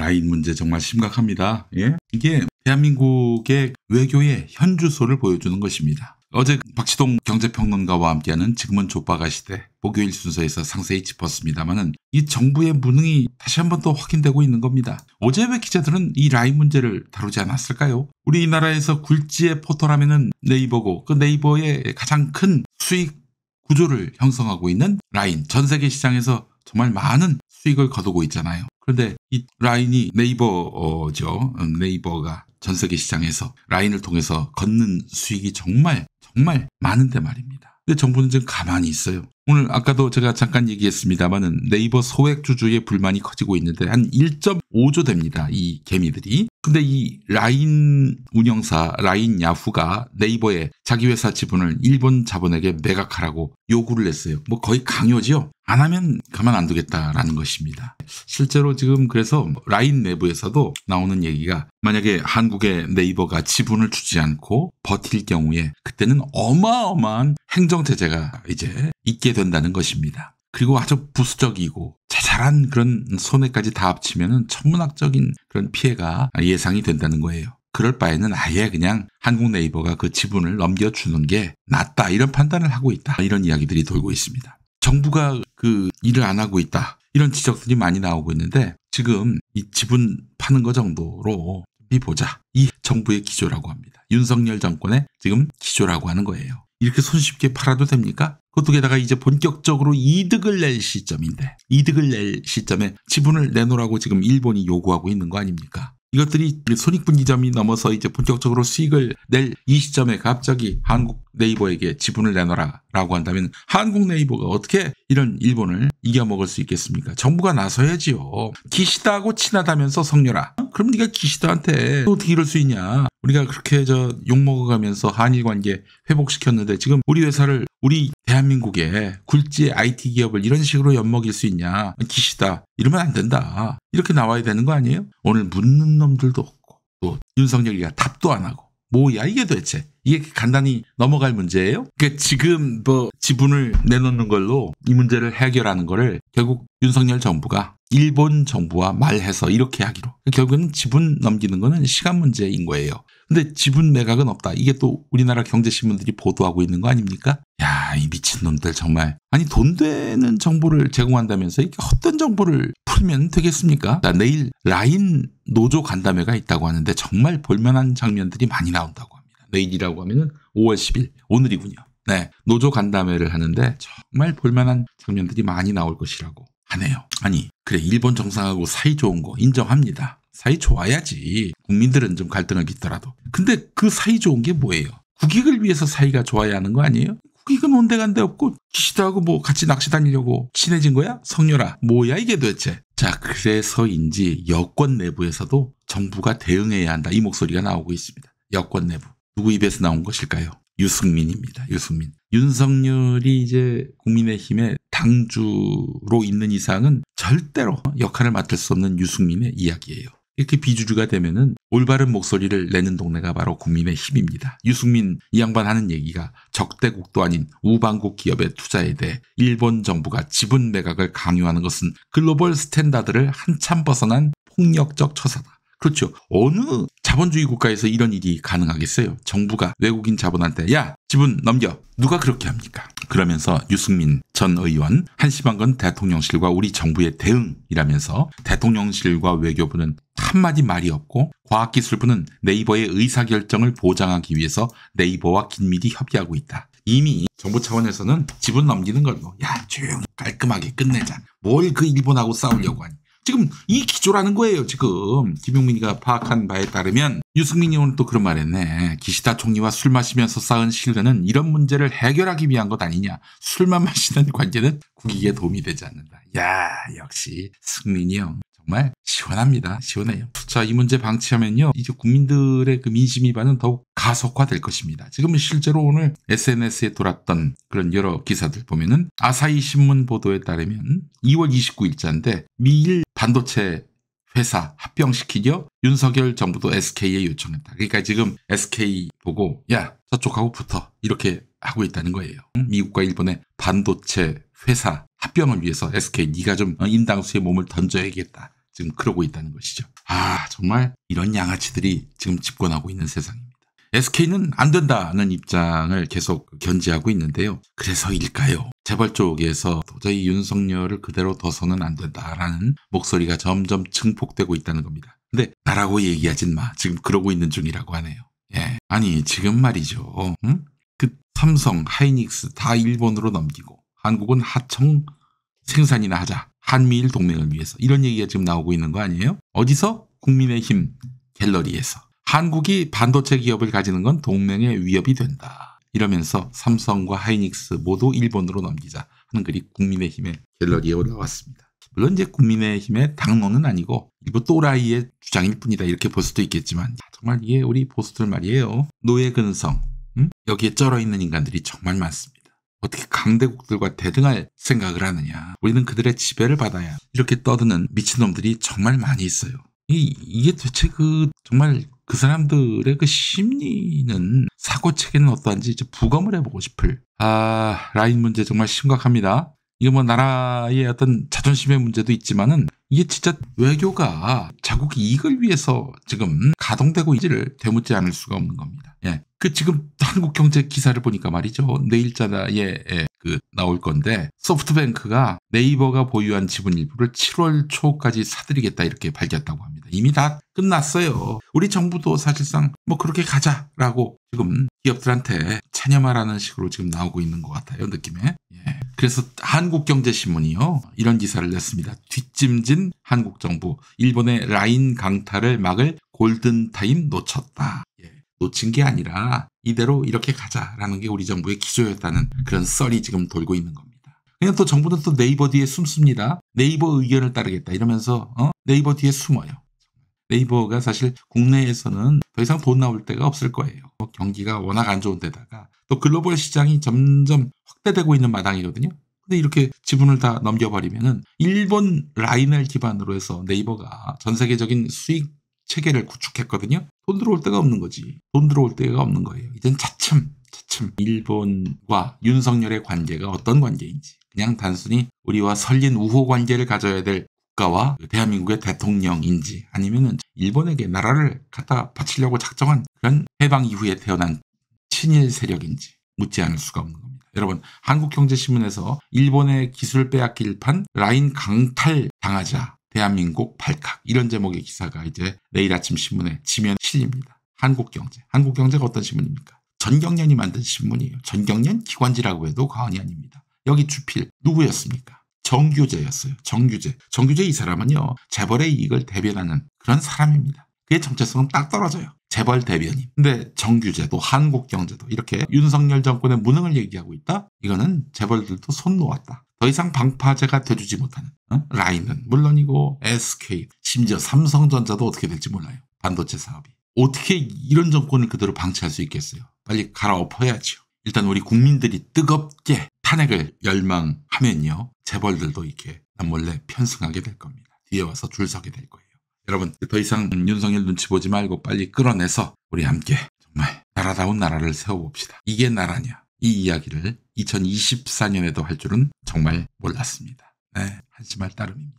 라인 문제 정말 심각합니다. 예? 이게 대한민국의 외교의 현주소를 보여주는 것입니다. 어제 박시동 경제평론가와 함께하는 지금은 족바가 시대 목요일 순서에서 상세히 짚었습니다만은 이 정부의 무능이 다시 한번 또 확인되고 있는 겁니다. 어제 왜 기자들은 이 라인 문제를 다루지 않았을까요? 우리나라에서 굴지의 포털하면은 네이버고 그 네이버의 가장 큰 수익 구조를 형성하고 있는 라인, 전 세계 시장에서 정말 많은 수익을 거두고 있잖아요. 그런데 이 라인이 네이버죠. 네이버가 전 세계 시장에서 라인을 통해서 걷는 수익이 정말 많은데 말입니다. 근데 정부는 지금 가만히 있어요. 오늘 아까도 제가 잠깐 얘기했습니다만은 네이버 소액주주의 불만이 커지고 있는데 한 1.5조 됩니다. 이 개미들이. 근데 이 라인 운영사 라인 야후가 네이버에 자기 회사 지분을 일본 자본에게 매각하라고 요구를 했어요. 뭐 거의 강요죠. 안 하면 가만 안 두겠다라는 것입니다. 실제로 지금 그래서 라인 내부에서도 나오는 얘기가 만약에 한국의 네이버가 지분을 주지 않고 버틸 경우에 그때는 어마어마한 행정제재가 이제 있게 된다는 것입니다. 그리고 아주 부수적이고 자잘한 그런 손해까지 다 합치면은 천문학적인 그런 피해가 예상이 된다는 거예요. 그럴 바에는 아예 그냥 한국 네이버가 그 지분을 넘겨주는 게 낫다 이런 판단을 하고 있다. 이런 이야기들이 돌고 있습니다. 정부가 그 일을 안 하고 있다. 이런 지적들이 많이 나오고 있는데 지금 이 지분 파는 거 정도로 보자. 이 정부의 기조라고 합니다. 윤석열 정권의 지금 기조라고 하는 거예요. 이렇게 손쉽게 팔아도 됩니까? 그것도 게다가 이제 본격적으로 이득을 낼 시점인데 이득을 낼 시점에 지분을 내놓으라고 지금 일본이 요구하고 있는 거 아닙니까? 이것들이 손익분기점이 넘어서 이제 본격적으로 수익을 낼 이 시점에 갑자기 한국 네이버에게 지분을 내놓으라고 한다면 한국 네이버가 어떻게 이런 일본을 이겨먹을 수 있겠습니까? 정부가 나서야지요. 기시다하고 친하다면서 성렬아. 그럼 네가 기시다한테 어떻게 이럴 수 있냐. 우리가 그렇게 욕먹어가면서 한일 관계 회복시켰는데 지금 우리 회사를 우리 대한민국의 굴지의 IT 기업을 이런 식으로 엿먹일 수 있냐. 기시다. 이러면 안 된다. 이렇게 나와야 되는 거 아니에요? 오늘 묻는 놈들도 없고 또 윤석열이가 답도 안 하고 뭐야 이게 도대체. 이게 간단히 넘어갈 문제예요? 그러니까 지금 지분을 내놓는 걸로 이 문제를 해결하는 거를 결국 윤석열 정부가 일본 정부와 말해서 이렇게 하기로. 결국은 지분 넘기는 거는 시간 문제인 거예요. 근데 지분 매각은 없다. 이게 또 우리나라 경제신문들이 보도하고 있는 거 아닙니까? 야, 이 미친놈들 정말. 아니 돈 되는 정보를 제공한다면서 이렇게 헛된 정보를 풀면 되겠습니까? 자, 내일 라인 노조 간담회가 있다고 하는데 정말 볼만한 장면들이 많이 나온다고 합니다. 내일이라고 하면은 5월 10일 오늘이군요. 네, 노조 간담회를 하는데 정말 볼만한 장면들이 많이 나올 것이라고 하네요. 아니 그래 일본 정상하고 사이 좋은 거 인정합니다. 사이 좋아야지. 국민들은 좀 갈등을 빚더라도. 근데 그 사이 좋은 게 뭐예요? 국익을 위해서 사이가 좋아야 하는 거 아니에요? 국익은 온데간데 없고 기시다하고 뭐 같이 낚시 다니려고 친해진 거야? 성렬아. 뭐야 이게 도대체. 자, 그래서인지 여권 내부에서도 정부가 대응해야 한다. 이 목소리가 나오고 있습니다. 여권 내부. 누구 입에서 나온 것일까요? 유승민입니다. 유승민. 윤석열이 이제 국민의힘의 당주로 있는 이상은 절대로 역할을 맡을 수 없는 유승민의 이야기예요. 이렇게 비주류가 되면은 올바른 목소리를 내는 동네가 바로 국민의힘입니다. 유승민 이 양반 하는 얘기가 적대국도 아닌 우방국 기업의 투자에 대해 일본 정부가 지분 매각을 강요하는 것은 글로벌 스탠다드를 한참 벗어난 폭력적 처사다. 그렇죠. 어느 자본주의 국가에서 이런 일이 가능하겠어요? 정부가 외국인 자본한테 야 지분 넘겨. 누가 그렇게 합니까? 그러면서 유승민 전 의원 한심한 건 대통령실과 우리 정부의 대응이라면서 대통령실과 외교부는 한마디 말이 없고 과학기술부는 네이버의 의사결정을 보장하기 위해서 네이버와 긴밀히 협의하고 있다. 이미 정부 차원에서는 지분 넘기는 걸로 야 조용히 깔끔하게 끝내자. 뭘 그 일본하고 싸우려고 하니. 지금 이 기조라는 거예요. 지금 김용민이가 파악한 바에 따르면 유승민이 오늘 또 그런 말 했네. 기시다 총리와 술 마시면서 쌓은 신뢰는 이런 문제를 해결하기 위한 것 아니냐. 술만 마시는 관계는 국익에 도움이 되지 않는다. 야 역시 승민이 형 정말 시원합니다. 시원해요. 자, 이 문제 방치하면요 이제 국민들의 그 민심 위반은 더욱 가속화될 것입니다. 지금 실제로 오늘 SNS에 돌았던 그런 여러 기사들 보면은 아사히 신문 보도에 따르면 2월 29일자인데 미일 반도체 회사 합병시키려 윤석열 정부도 SK에 요청했다. 그러니까 지금 SK 보고 야 저쪽하고 붙어 이렇게 하고 있다는 거예요. 미국과 일본의 반도체 회사 합병을 위해서 SK 네가 좀 인당수에 몸을 던져야겠다. 지금 그러고 있다는 것이죠. 정말 이런 양아치들이 지금 집권하고 있는 세상입니다. SK는 안 된다는 입장을 계속 견지하고 있는데요. 그래서일까요? 재벌 쪽에서 도저히 윤석열을 그대로 둬서는 안 된다라는 목소리가 점점 증폭되고 있다는 겁니다. 근데 나라고 얘기하진 마. 지금 그러고 있는 중이라고 하네요. 예. 아니 지금 말이죠. 그 삼성, 하이닉스 다 일본으로 넘기고 한국은 하청 생산이나 하자. 한미일 동맹을 위해서. 이런 얘기가 지금 나오고 있는 거 아니에요? 어디서? 국민의힘 갤러리에서. 한국이 반도체 기업을 가지는 건 동맹의 위협이 된다. 이러면서 삼성과 하이닉스 모두 일본으로 넘기자 하는 글이 국민의힘의 갤러리에 올라왔습니다. 물론 이제 국민의힘의 당론은 아니고 일부 또라이의 주장일 뿐이다 이렇게 볼 수도 있겠지만 정말 이게 우리 보수들 말이에요. 노예 근성 여기에 쩔어 있는 인간들이 정말 많습니다. 어떻게 강대국들과 대등할 생각을 하느냐. 우리는 그들의 지배를 받아야 이렇게 떠드는 미친놈들이 정말 많이 있어요. 이게 도대체 정말 그 사람들의 그 심리는 사고체계는 어떠한지 이제 부검을 해보고 싶을. 라인 문제 정말 심각합니다. 이게 뭐 나라의 어떤 자존심의 문제도 있지만은 이게 진짜 외교가 자국 이익을 위해서 지금 가동되고 있지를 되묻지 않을 수가 없는 겁니다. 예. 지금 한국경제 기사를 보니까 말이죠. 내일자에 나올 건데 소프트뱅크가 네이버가 보유한 지분 일부를 7월 초까지 사들이겠다 이렇게 밝혔다고 합니다. 이미 다 끝났어요. 우리 정부도 사실상 뭐 그렇게 가자라고 지금 기업들한테 체념하라는 식으로 지금 나오고 있는 것 같아요. 느낌에. 예. 그래서 한국경제신문이요. 이런 기사를 냈습니다. 뒷짐진 한국 정부. 일본의 라인 강탈을 막을 골든타임 놓쳤다. 예. 놓친 게 아니라 이대로 이렇게 가자라는 게 우리 정부의 기조였다는 그런 썰이 지금 돌고 있는 겁니다. 그냥 또 정부는 또 네이버 뒤에 숨습니다. 네이버 의견을 따르겠다 이러면서 네이버 뒤에 숨어요. 네이버가 사실 국내에서는 더 이상 돈 나올 데가 없을 거예요. 경기가 워낙 안 좋은 데다가 또 글로벌 시장이 점점 확대되고 있는 마당이거든요. 근데 이렇게 지분을 다 넘겨버리면은 일본 라인을 기반으로 해서 네이버가 전 세계적인 수익 체계를 구축했거든요. 돈 들어올 데가 없는 거지. 돈 들어올 데가 없는 거예요. 이젠 차츰 일본과 윤석열의 관계가 어떤 관계인지 그냥 단순히 우리와 설린 우호 관계를 가져야 될 국가와 대한민국의 대통령인지 아니면은 일본에게 나라를 갖다 바치려고 작정한 그런 해방 이후에 태어난 친일 세력인지 묻지 않을 수가 없는 겁니다. 여러분 한국경제신문에서 일본의 기술 빼앗길 판 라인 강탈 당하자 대한민국 발칵 이런 제목의 기사가 이제 내일 아침 신문에 지면에 실립니다. 한국경제가 어떤 신문입니까? 전경련이 만든 신문이에요. 전경련 기관지라고 해도 과언이 아닙니다. 여기 주필 누구였습니까? 정규재였어요. 정규재 이 사람은요. 재벌의 이익을 대변하는 그런 사람입니다. 그의 정체성은 딱 떨어져요. 재벌 대변인. 근데 정규재도 한국경제도 이렇게 윤석열 정권의 무능을 얘기하고 있다? 이거는 재벌들도 손 놓았다. 더 이상 방파제가 돼주지 못하는 라인은 물론이고 SK 심지어 삼성전자도 어떻게 될지 몰라요. 반도체 사업이. 어떻게 이런 정권을 그대로 방치할 수 있겠어요. 빨리 갈아엎어야죠. 일단 우리 국민들이 뜨겁게 탄핵을 열망하면요. 재벌들도 이렇게 남몰래 편승하게 될 겁니다. 뒤에 와서 줄 서게 될 거예요. 여러분 더 이상 윤석열 눈치 보지 말고 빨리 끌어내서 우리 함께 정말 나라다운 나라를 세워봅시다. 이게 나라냐. 이 이야기를 2024년에도 할 줄은 정말 몰랐습니다. 네, 한심할 따름입니다.